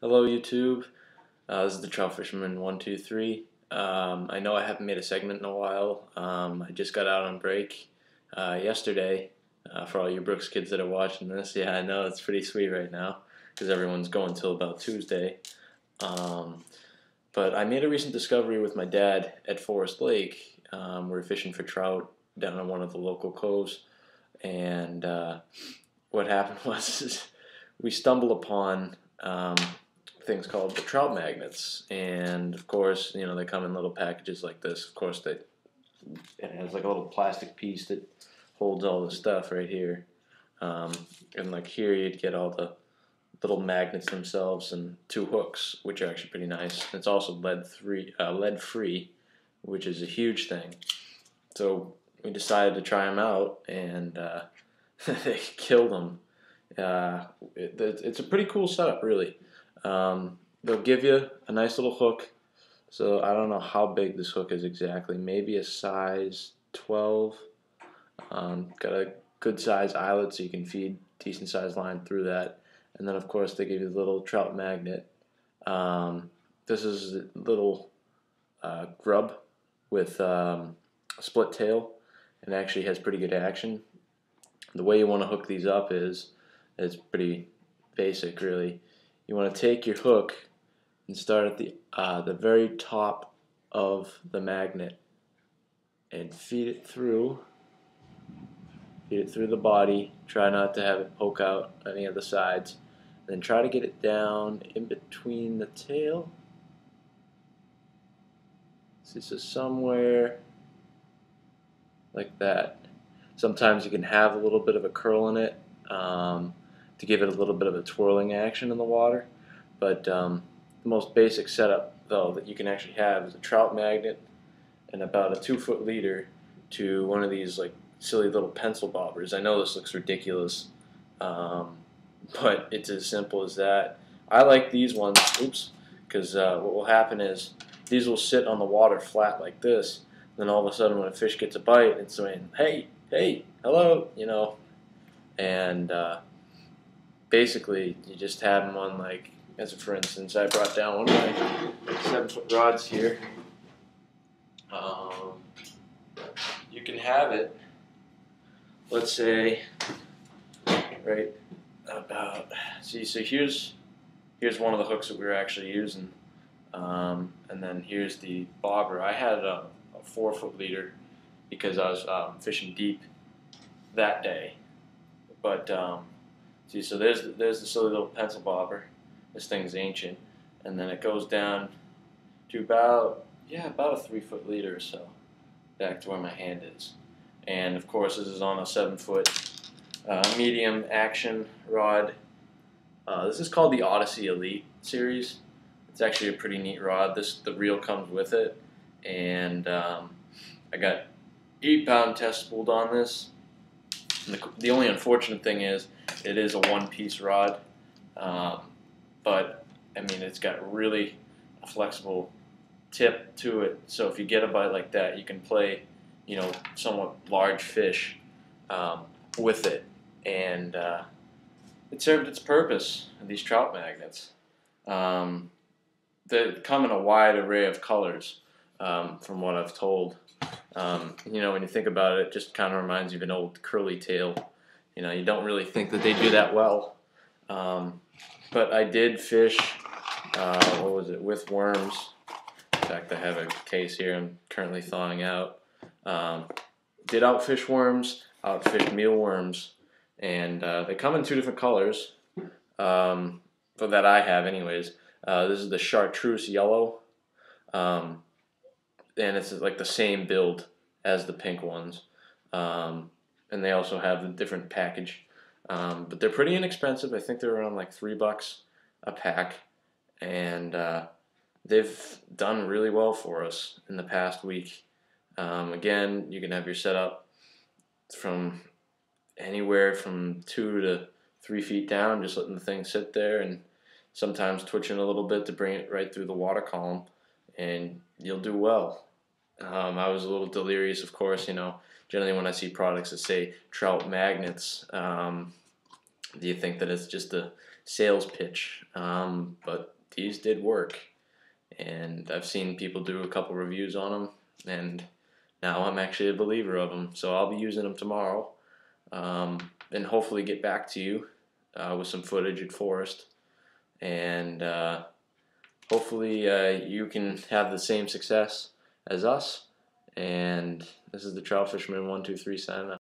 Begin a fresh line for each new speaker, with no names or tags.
Hello YouTube, this is the Trout Fisherman 123. I know I haven't made a segment in a while. I just got out on break yesterday. For all you Brooks kids that are watching this, yeah, I know it's pretty sweet right now because everyone's going till about Tuesday. But I made a recent discovery with my dad at Forest Lake. We were fishing for trout down in one of the local coves, and what happened was we stumbled upon things called the trout magnets, and of course, you know, they come in little packages like this. Of course, it has like a little plastic piece that holds all the stuff right here, and like here you'd get all the little magnets themselves and two hooks, which are actually pretty nice. It's also lead free, which is a huge thing. So we decided to try them out, and they killed them. It's a pretty cool setup, really. They'll give you a nice little hook. So I don't know how big this hook is exactly. Maybe a size 12. Got a good size eyelet so you can feed decent sized line through that. And then of course they give you the little trout magnet. This is a little grub with a split tail, and actually has pretty good action. The way you want to hook these up is it's pretty basic, really. You want to take your hook and start at the very top of the magnet and feed it through the body. Try not to have it poke out any of the sides. Then try to get it down in between the tail. This is somewhere like that. Sometimes you can have a little bit of a curl in it to give it a little bit of a twirling action in the water. But the most basic setup, though, that you can actually have is a trout magnet and about a 2-foot leader to one of these like silly little pencil bobbers. I know this looks ridiculous, but it's as simple as that. I like these ones, because what will happen is these will sit on the water flat like this. Then all of a sudden, when a fish gets a bite, it's saying, "Hey, hey, hello," you know. And basically, you just have them on, like, as a for instance, I brought down one of my 7-foot rods here. You can have it, let's say, right about. See, so here's one of the hooks that we were actually using, and then here's the bobber. I had a 4-foot leader because I was fishing deep that day. But see, so there's the silly little pencil bobber. This thing's ancient, and then it goes down to about a 3-foot leader or so, back to where my hand is. And of course, this is on a 7-foot medium action rod. This is called the Odyssey Elite series. It's actually a pretty neat rod. The reel comes with it, and I got 8-pound test spooled on this. And the only unfortunate thing is it is a one-piece rod, but I mean it's got really a flexible tip to it. So if you get a bite like that, you can play, you know, somewhat large fish with it, and it served its purpose. These trout magnets, they come in a wide array of colors, from what I've told. You know, when you think about it, it just kind of reminds you of an old curly tail. You know, you don't really think that they do that well. But I did fish, what was it, with worms. In fact, I have a case here I'm currently thawing out. Did outfish worms, outfished mealworms, and they come in 2 different colors, but that I have anyways. This is the chartreuse yellow. And it's like the same build as the pink ones, and they also have a different package, but they're pretty inexpensive. I think they're around like $3 a pack, and they've done really well for us in the past week. Again, you can have your setup from anywhere from 2 to 3 feet down, just letting the thing sit there and sometimes twitching a little bit to bring it right through the water column, and you'll do well. I was a little delirious, of course. You know, generally when I see products that say trout magnets, do you think that it's just a sales pitch? But these did work, and I've seen people do a couple reviews on them, and now I'm actually a believer of them. So I'll be using them tomorrow, and hopefully get back to you with some footage at Forest, and hopefully you can have the same success as us. And this is the Trout Fisherman 123 signing up.